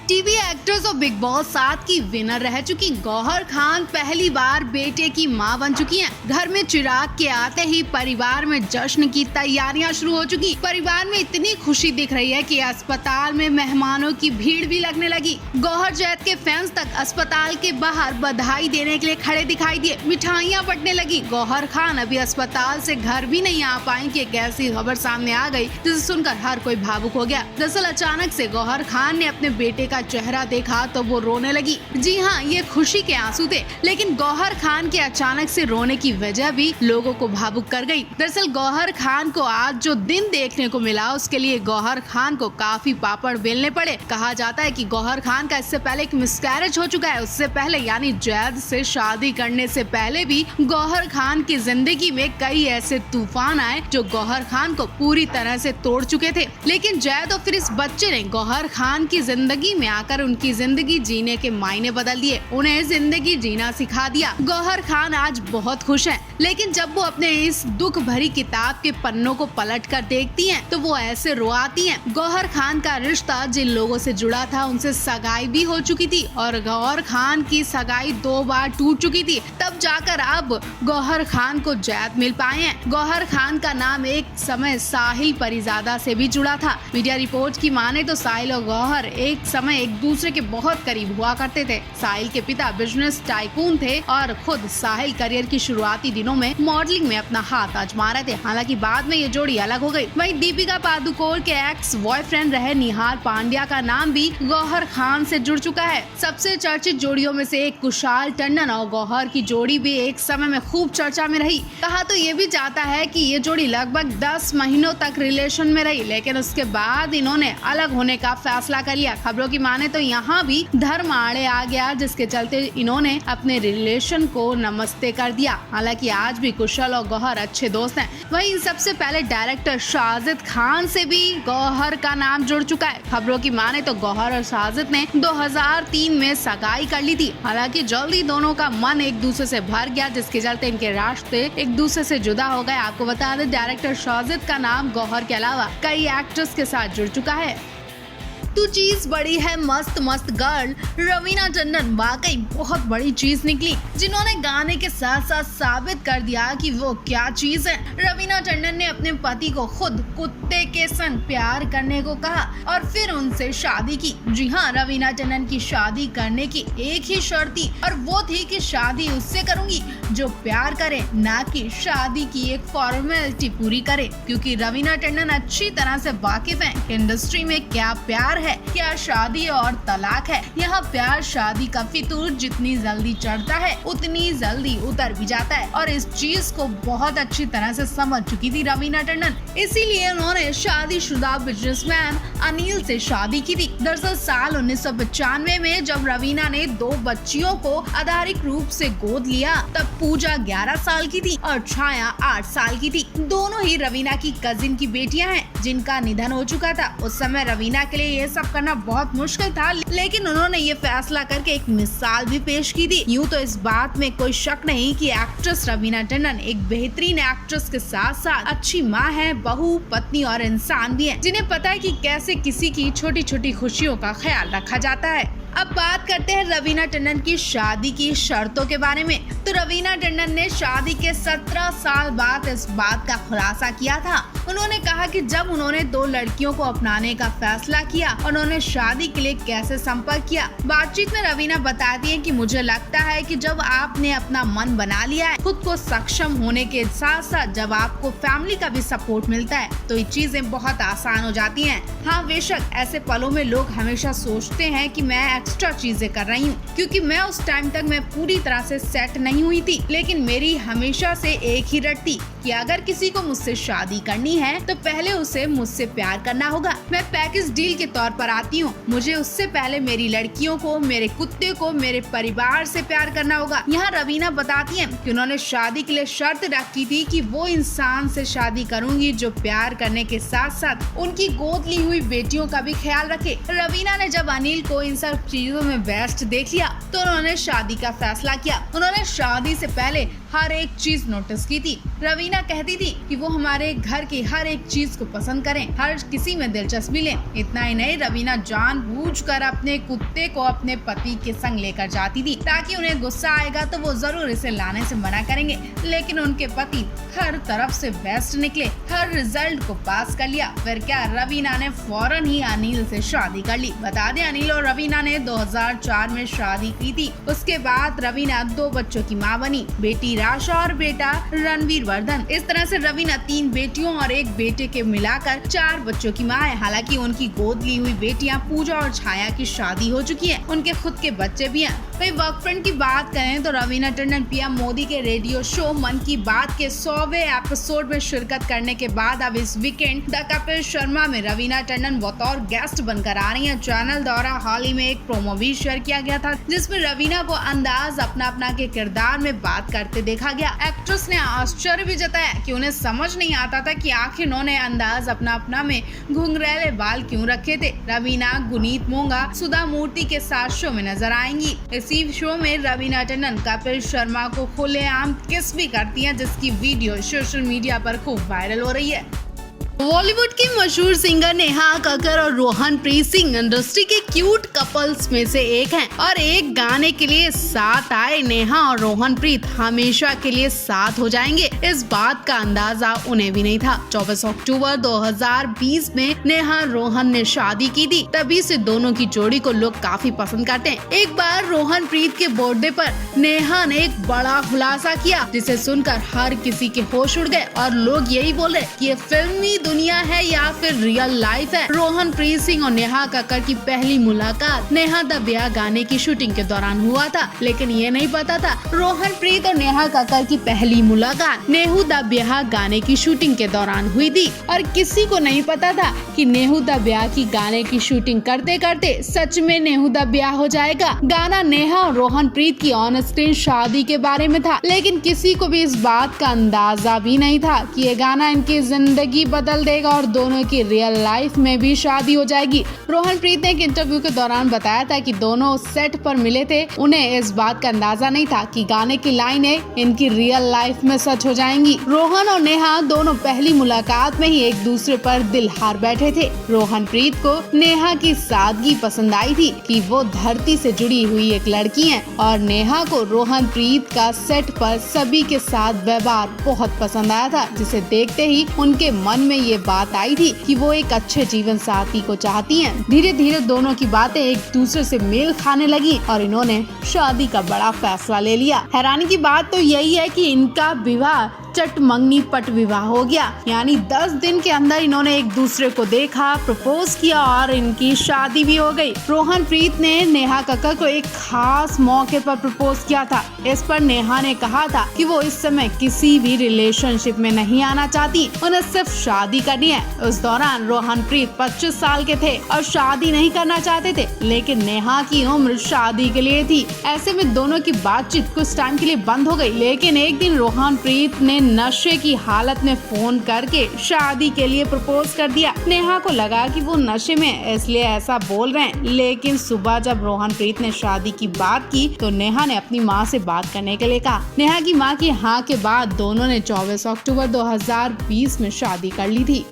TV actress और big boss 7 की winner रह चुकी गौहर खान पहली बार बेटे की मां बन चुकी हैं। घर में चिराग के आते ही परिवार में जश्न की तैयारियां शुरू हो चुकी। परिवार में इतनी खुशी दिख रही है कि अस्पताल में मेहमानों की भीड़ भी लगने लगी। गौहर जैद के फैंस तक अस्पताल के बाहर बधाई देने के लिए खड़े दिखाई दिए। मिठाइयां बंटने लगी। गौहर खान अभी अस्पताल से घर भी नहीं आ पाई कि एक ऐसी खबर सामने आ गई जिसे सुनकर हर कोई भावुक हो गया। दरअसल अचानक से गौहर खान ने अपने बेटे का चेहरा देखा तो वो रोने लगी। जी हाँ, ये खुशी के आंसू थे, लेकिन गौहर खान के अचानक से रोने की वजह भी लोगों को भावुक कर गई। दरअसल गौहर खान को आज जो दिन देखने को मिला उसके लिए गौहर खान को काफी पापड़ बेलने पड़े। कहा जाता है कि गौहर खान का इससे पहले एक मिसकैरेज हो चुका है। उससे पहले यानी जैद से शादी करने से पहले भी गौहर खान की जिंदगी में कई ऐसे तूफान आए जो गौहर खान को पूरी तरह से तोड़ चुके थे। लेकिन जैद और फिर इस बच्चे ने गौहर खान की जिंदगी में आकर उनकी जिंदगी जीने के मायने बदल दिए, उन्हें जिंदगी जीना सिखा दिया। गौहर खान आज बहुत खुश हैं, लेकिन जब वो अपने इस दुख भरी किताब के पन्नों को पलट कर देखती हैं, तो वो ऐसे रोआती हैं। गौहर खान का रिश्ता जिन लोगों से जुड़ा था उनसे सगाई भी हो चुकी थी और गौहर खान की सगाई 2 बार टूट चुकी थी। तब जाकर अब गौहर खान को जैद मिल पाए हैं। गौहर खान का नाम एक समय साहिल परिजादा से भी जुड़ा था। मीडिया रिपोर्ट की माने तो साहिल और गौहर एक समय एक दूसरे के बहुत करीब हुआ करते थे। साहिल के पिता बिजनेस टाइकून थे और खुद साहिल करियर की शुरुआती दिनों में मॉडलिंग में अपना हाथ आजमा रहे थे। हालांकि बाद में ये जोड़ी अलग हो गई। वहीं दीपिका पादुकोण के एक्स बॉयफ्रेंड रहे निहाल पांड्या का नाम भी गौहर खान से जुड़ चुका है। सबसे चर्चित जोड़ियों में से एक कुशाल टंडन और गौहर की जोड़ी भी एक समय में खूब चर्चा में रही। कहा तो ये भी जाता है कि ये जोड़ी लगभग 10 महीनों तक रिलेशन में रही, लेकिन उसके बाद इन्होंने अलग होने का फैसला कर लिया। खबरों की माने तो यहाँ भी धर्म आड़े आ गया, जिसके चलते इन्होंने अपने रिलेशन को नमस्ते कर दिया। हालांकि आज भी कुशल और गौहर अच्छे दोस्त हैं। वहीं सबसे पहले डायरेक्टर साजिद खान से भी गौहर का नाम जुड़ चुका है। खबरों की माने तो गौहर और साजिद ने 2003 में सगाई कर ली थी। हालांकि जल्दी दोनों का मन एक दूसरे से भर गया, जिसके चलते इनके रास्ते एक दूसरे से जुदा हो गए। आपको बता दें, डायरेक्टर साजिद का नाम गौहर के अलावा कई एक्ट्रेस के साथ जुड़ चुका है। तू चीज बड़ी है मस्त मस्त गर्ल रवीना टंडन वाकई बहुत बड़ी चीज निकली, जिन्होंने गाने के साथ साथ साबित कर दिया कि वो क्या चीज है। रवीना टंडन ने अपने पति को खुद कुत्ते के संग प्यार करने को कहा और फिर उनसे शादी की। जी हाँ, रवीना टंडन की शादी करने की एक ही शर्त थी और वो थी कि शादी उससे करूंगी जो प्यार करे, ना कि शादी की एक फॉर्मेलिटी पूरी करे। क्योंकि रवीना टंडन अच्छी तरह से वाकिफ है कि इंडस्ट्री में क्या प्यार है, क्या शादी और तलाक है। यहाँ प्यार शादी का फितूर जितनी जल्दी चढ़ता है उतनी जल्दी उतर भी जाता है और इस चीज को बहुत अच्छी तरह से समझ चुकी थी रवीना टंडन। इसीलिए उन्होंने शादीशुदा बिजनेसमैन अनिल से शादी की थी। दरअसल साल 1995 में जब रवीना ने 2 बच्चियों को आधारिक रूप से गोद लिया, तब पूजा 11 साल की थी और छाया 8 साल की थी। दोनों ही रवीना की कजिन की बेटियां हैं जिनका निधन हो चुका था। उस समय रवीना के लिए ये सब करना बहुत मुश्किल था, लेकिन उन्होंने ये फैसला करके एक मिसाल भी पेश की थी। यूँ तो इस बात में कोई शक नहीं कि एक्ट्रेस रवीना टंडन एक बेहतरीन एक्ट्रेस के साथ साथ अच्छी माँ है, बहू, पत्नी और इंसान भी है, जिन्हें पता है कि कैसे किसी की छोटी छोटी खुशियों का ख्याल रखा जाता है। अब बात करते हैं रवीना टंडन की शादी की शर्तों के बारे में। तो रवीना टंडन ने शादी के 17 साल बाद इस बात का खुलासा किया था। उन्होंने कहा कि जब उन्होंने 2 लड़कियों को अपनाने का फैसला किया, उन्होंने शादी के लिए कैसे संपर्क किया। बातचीत में रवीना बताती हैं कि मुझे लगता है कि जब आपने अपना मन बना लिया है, खुद को सक्षम होने के साथ साथ जब आपको फैमिली का भी सपोर्ट मिलता है, तो ये चीजें बहुत आसान हो जाती हैं। हाँ, बेशक ऐसे पलों में लोग हमेशा सोचते हैं कि मैं एक्स्ट्रा चीजें कर रही हूँ, क्योंकि मैं उस टाइम तक मैं पूरी तरह से सेट नहीं हुई थी। लेकिन मेरी हमेशा से एक ही रट थी कि अगर किसी को मुझसे शादी करनी है तो पहले उसे मुझसे प्यार करना होगा। मैं पैकेज डील के तौर पर आती हूँ। मुझे उससे पहले मेरी लड़कियों को, मेरे कुत्ते को, मेरे परिवार से प्यार करना होगा। यहाँ रवीना बताती हैं कि उन्होंने शादी के लिए शर्त रखी थी कि वो इंसान से शादी करूंगी जो प्यार करने के साथ साथ उनकी गोद ली हुई बेटियों का भी ख्याल रखे। रवीना ने जब अनिल को इन सब चीजों में बेस्ट देख लिया तो उन्होंने शादी का फैसला किया। उन्होंने शादी से पहले हर एक चीज नोटिस की थी। रवीना कहती थी कि वो हमारे घर की हर एक चीज को पसंद करें, हर किसी में दिलचस्पी लें। इतना ही नहीं, रवीना जानबूझकर अपने कुत्ते को अपने पति के संग लेकर जाती थी ताकि उन्हें गुस्सा आएगा तो वो जरूर इसे लाने से मना करेंगे। लेकिन उनके पति हर तरफ से बेस्ट निकले, हर रिजल्ट को पास कर लिया। फिर क्या, रवीना ने फौरन ही अनिल से शादी कर ली। बता दें, अनिल और रवीना ने 2004 में शादी की थी। उसके बाद रवीना 2 बच्चों की मां बनी, बेटी राशा और बेटा रणवीर वर्धन। इस तरह से रवीना 3 बेटियों और 1 बेटे के मिलाकर 4 बच्चों की मां है। हालांकि उनकी गोद ली हुई बेटियां पूजा और छाया की शादी हो चुकी है, उनके खुद के बच्चे भी हैं। वहीं वर्क फ्रंट की बात करें तो रवीना टंडन पीएम मोदी के रेडियो शो मन की बात के 100वें एपिसोड में शिरकत करने के बाद अब इस वीकेंड द कपिल शर्मा में रवीना टंडन बतौर गेस्ट बनकर आ रही हैं। चैनल द्वारा हाल ही में एक प्रोमो भी शेयर किया गया था जिसमें रवीना को अंदाज अपना के किरदार में बात करते देखा गया। एक्ट्रेस ने आश्चर्य भी जताया कि उन्हें समझ नहीं आता था कि आखिर उन्होंने अंदाज अपना में घुंघरैले बाल क्यों रखे थे। रवीना गुनीत मोंगा, सुधा मूर्ति के साथ शो में नजर आएंगी। इसी शो में रवीना टंडन कपिल शर्मा को खुलेआम किस भी करती हैं, जिसकी वीडियो सोशल मीडिया पर खूब वायरल हो रही है। बॉलीवुड की मशहूर सिंगर नेहा कक्कर और रोहन प्रीत सिंह इंडस्ट्री के क्यूट कपल्स में से एक हैं और एक गाने के लिए साथ आए नेहा और रोहन प्रीत हमेशा के लिए साथ हो जाएंगे, इस बात का अंदाजा उन्हें भी नहीं था। 24 अक्टूबर 2020 में नेहा रोहन ने शादी की थी, तभी से दोनों की जोड़ी को लोग काफी पसंद करते हैं। एक बार रोहन प्रीत के बर्थडे पर नेहा ने एक बड़ा खुलासा किया जिसे सुनकर हर किसी के होश उड़ गए और लोग यही बोले कि ये फिल्मी दुनिया है या फिर रियल लाइफ है। रोहन प्रीत सिंह और नेहा कक्कर की पहली मुलाकात नेहा द ब्याह गाने की शूटिंग के दौरान हुआ था, लेकिन ये नहीं पता था रोहन प्रीत और नेहा कक्कर की पहली मुलाकात नेहू द ब्याह गाने की शूटिंग के दौरान हुई थी। और किसी को नहीं पता था कि नेहू द ब्याह की गाने की शूटिंग करते करते सच में नेहू द ब्याह हो जाएगा। गाना नेहा और रोहन प्रीत की ऑन स्क्रीन शादी के बारे में था, लेकिन किसी को भी इस बात का अंदाजा भी नहीं था कि ये गाना इनकी जिंदगी बदल देगा और दोनों की रियल लाइफ में भी शादी हो जाएगी। रोहन प्रीत ने एक इंटरव्यू के दौरान बताया था कि दोनों सेट पर मिले थे, उन्हें इस बात का अंदाजा नहीं था कि गाने की लाइनें इनकी रियल लाइफ में सच हो जाएंगी। रोहन और नेहा दोनों पहली मुलाकात में ही एक दूसरे पर दिल हार बैठे थे। रोहन प्रीत को नेहा की सादगी पसंद आई थी कि वो धरती से जुड़ी हुई एक लड़की है और नेहा को रोहन प्रीत का सेट पर सभी के साथ व्यवहार बहुत पसंद आया था, जिसे देखते ही उनके मन में ये बात आई थी कि वो एक अच्छे जीवन साथी को चाहती हैं। धीरे धीरे दोनों की बातें एक दूसरे से मेल खाने लगी और इन्होंने शादी का बड़ा फैसला ले लिया। हैरानी की बात तो यही है कि इनका विवाह चट मंगनी पट विवाह हो गया, यानी 10 दिन के अंदर इन्होंने एक दूसरे को देखा, प्रपोज किया और इनकी शादी भी हो गई। रोहन प्रीत ने नेहा कक्कर को एक खास मौके पर प्रपोज किया था। इस पर नेहा ने कहा था कि वो इस समय किसी भी रिलेशनशिप में नहीं आना चाहती, उन्हें सिर्फ शादी करनी है। उस दौरान रोहन प्रीत 25 साल के थे और शादी नहीं करना चाहते थे, लेकिन नेहा की उम्र शादी के लिए थी। ऐसे में दोनों की बातचीत कुछ टाइम के लिए बंद हो गई, लेकिन एक दिन रोहन प्रीत ने नशे की हालत में फोन करके शादी के लिए प्रपोज कर दिया। नेहा को लगा कि वो नशे में इसलिए ऐसा बोल रहे हैं, लेकिन सुबह जब रोहन प्रीत ने शादी की बात की तो नेहा ने अपनी माँ से बात करने के लिए कहा। नेहा की माँ की हाँ के बाद दोनों ने 24 अक्टूबर 2020 में शादी कर ली थी।